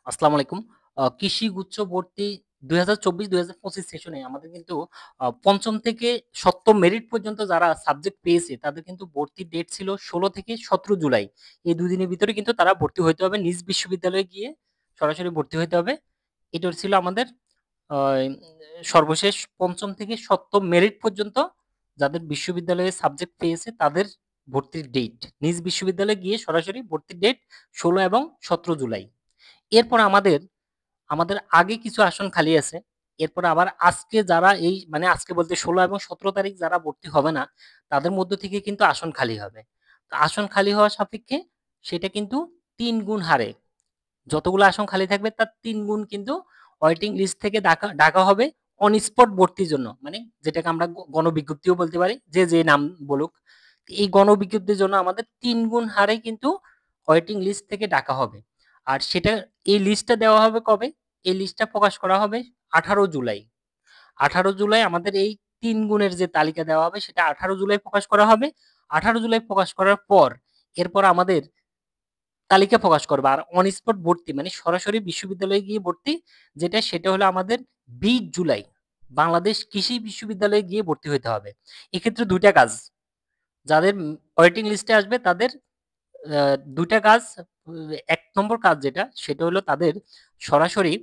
আসসালামু আলাইকুম। কৃষি গুচ্ছ ভর্তি ২০২৪-২০২৫ সেশনে আমাদের কিন্তু ৫ম থেকে ৭ম মেরিট পর্যন্ত যারা সাবজেক্ট পেয়েছে তাদের কিন্তু ভর্তির ডেট ছিল ১৬ থেকে ১৭ জুলাই। এই ২ দিনের ভিতরে কিন্তু তারা ভর্তি হইতে হবে। নিজ বিশ্ববিদ্যালয়ে গিয়ে সরাসরি ভর্তি হইতে হবে। এটা ছিল আমাদের আ সর্বশেষ ৫ম থেকে ৭ম মেরিট পর্যন্ত যাদের বিশ্ববিদ্যালয়ে সাবজেক্ট পেয়েছে তাদের ভর্তির ডেট। নিজ বিশ্ববিদ্যালয়ে গিয়ে সরাসরি ভর্তির ডেট ১৬ এবং ১৭ জুলাই। এরপর আমাদের আগে কিছু আসন খালি আছে। এরপর আবার আজকে যারা মানে আজকে বলতে ১৬ এবং ১৭ তারিখ যারা ভর্তি হবে না, তাদের মধ্য থেকে কিন্তু আসন খালি হবে। তো আসন খালি হওয়া সাপেক্ষে সেটা কিন্তু ৩ গুণ হারে যতগুলো আসন খালি থাকবে তার ৩ গুণ কিন্তু ওয়েটিং লিস্ট থেকে ডাকা হবে অন স্পট ভর্তির জন্য। মানে যেটাকে আমরা গণবিজ্ঞপ্তিও বলতে পারি। যে নাম বলুক। এই গণবিজ্ঞপ্তির জন্য আমাদের ৩ গুণ হারে কিন্তু ওয়েটিং লিস্ট থেকে ডাকা হবে। আর এই লিস্টটা দেওয়া হবে কবে? এই লিস্টটা প্রকাশ করা হবে ১৮ জুলাই। ১৮ জুলাই আমাদের এই ৩ গুণের যে তালিকা দেওয়া হবে সেটা ১৮ জুলাই প্রকাশ করা হবে। ১৮ জুলাই প্রকাশ করার পর এরপর আমাদের তালিকা প্রকাশ করবে। আর অন স্পট ভর্তি মানে সরাসরি বিশ্ববিদ্যালয়ে গিয়ে ভর্তি সেটা হলো আমাদের ২০ জুলাই বাংলাদেশ কৃষি বিশ্ববিদ্যালয়ে গিয়ে ভর্তি হইতে হবে। এক্ষেত্রে ২ টা কাজ। যাদের ওয়েটিং লিস্টে আসবে তাদের ২ টা কাজ। ১ নম্বর কাজ সেটা হলো তাদের সরাসরি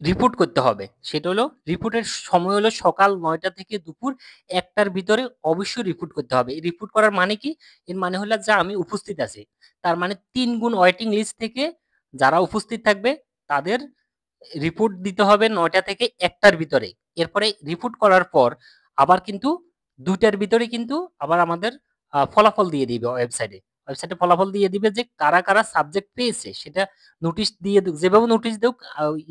রিপোর্ট করতে হবে। সেটা হলো রিপোর্টের সময় হলো সকাল ৯টা থেকে দুপুর ১টার ভিতরে অবশ্যই রিপোর্ট করতে হবে। রিপোর্ট করার মানে কি? এর মানে হলো যে আমি উপস্থিত আছি। তার মানে ৩ গুণ ওয়েটিং লিস্ট থেকে যারা উপস্থিত থাকবে তাদের রিপোর্ট দিতে হবে ৯টা থেকে ১টার ভিতরে। এরপরে রিপোর্ট করার পর আবার কিন্তু ২টার ভিতরে কিন্তু আবার আমাদের ফলাফল দিয়ে দিবে ওয়েবসাইটে। ওয়েবসাইটে ফলাফল দিয়ে দিবে যে কারা সাবজেক্ট পেয়েছে সেটা নোটিশ দিয়ে যেভাবে নোটিশ দেউক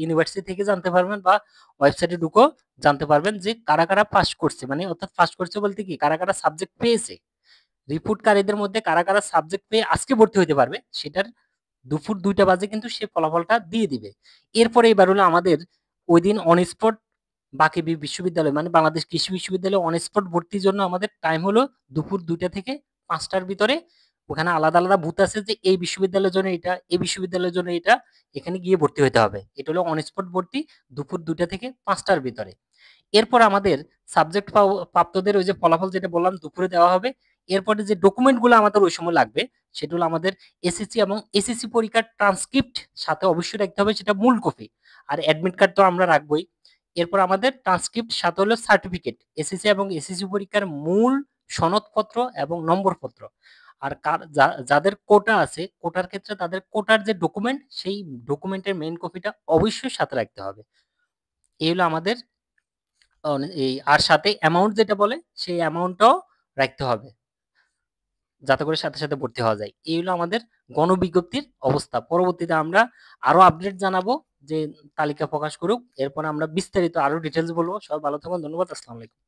ইউনিভার্সিটি থেকে জানতে পারবেন বা ওয়েবসাইটে ঢুকেও জানতে পারবেন যে কারা পাস করছে। মানে অর্থাৎ পাস করছে বলতে কি কারা সাবজেক্ট পেয়েছে। রিপোর্টকারীদের মধ্যে কারা সাবজেক্ট পেয়ে আজকে ভর্তি হইতে পারবে সেটার দুপুর ২টা বাজে কিন্তু সে ফলাফলটা দিয়ে দিবে। এরপরে এবার হলো আমাদের ওইদিন অন স্পট বাকি বিশ্ববিদ্যালয় মানে বাংলাদেশ কৃষি বিশ্ববিদ্যালয়ে অন স্পট ভর্তির জন্য আমাদের টাইম হলো দুপুর ২টা থেকে ৫টার ভিতরে। ওখানে আলাদা বুথ আছে যে এই বিশ্ববিদ্যালয়ের জন্য এটা, এই বিশ্ববিদ্যালয়ের জন্য এটা। এখানে গিয়ে ভর্তি হইতে হবে। এটা হলো অন স্পট ভর্তি দুপুর ২টা থেকে ৫টার ভিতরে। এরপর আমাদের সাবজেক্ট প্রাপ্তদের ওই যে ফলাফল যেটা বললাম দুপুরে দেওয়া হবে। এরপরে যে ডকুমেন্টগুলো আমাদের ওই সময় লাগবে সেটা হলো আমাদের এসএসসি এবং এসএসসি পরীক্ষার ট্রান্সক্রিপ্ট সাথে অবশ্যই রাখতে হবে সেটা মূল কপি। আর অ্যাডমিট কার্ড তো আমরা রাখবোই। এরপর আমাদের ট্রান্সক্রিপ্ট সাথে হলো সার্টিফিকেট এসএসসি এবং এসএসসি পরীক্ষার মূল সনদপত্র এবং নম্বরপত্র। আর যাদের কোটা আছে কোটার ক্ষেত্রে তাদের কোটার যে ডকুমেন্ট সেই ডকুমেন্টের মেইন কপিটা অবশ্যই সাথে রাখতে হবে। এই হলো আমাদের এই আর সাথে অ্যামাউন্ট যেটা বলে সেই অ্যামাউন্টটাও রাখতে হবে যাতে করে সাথে ভর্তি হওয়া যায়। এই হলো আমাদের গণবিজ্ঞপ্তির অবস্থা। পরবর্তীতে আমরা আরো আপডেট জানাবো যে তালিকা প্রকাশ করুক। এরপর আমরা বিস্তারিত আরো ডিটেইলস বলবো। সবাই ভালো থাকুন। ধন্যবাদ। আসসালামু আলাইকুম।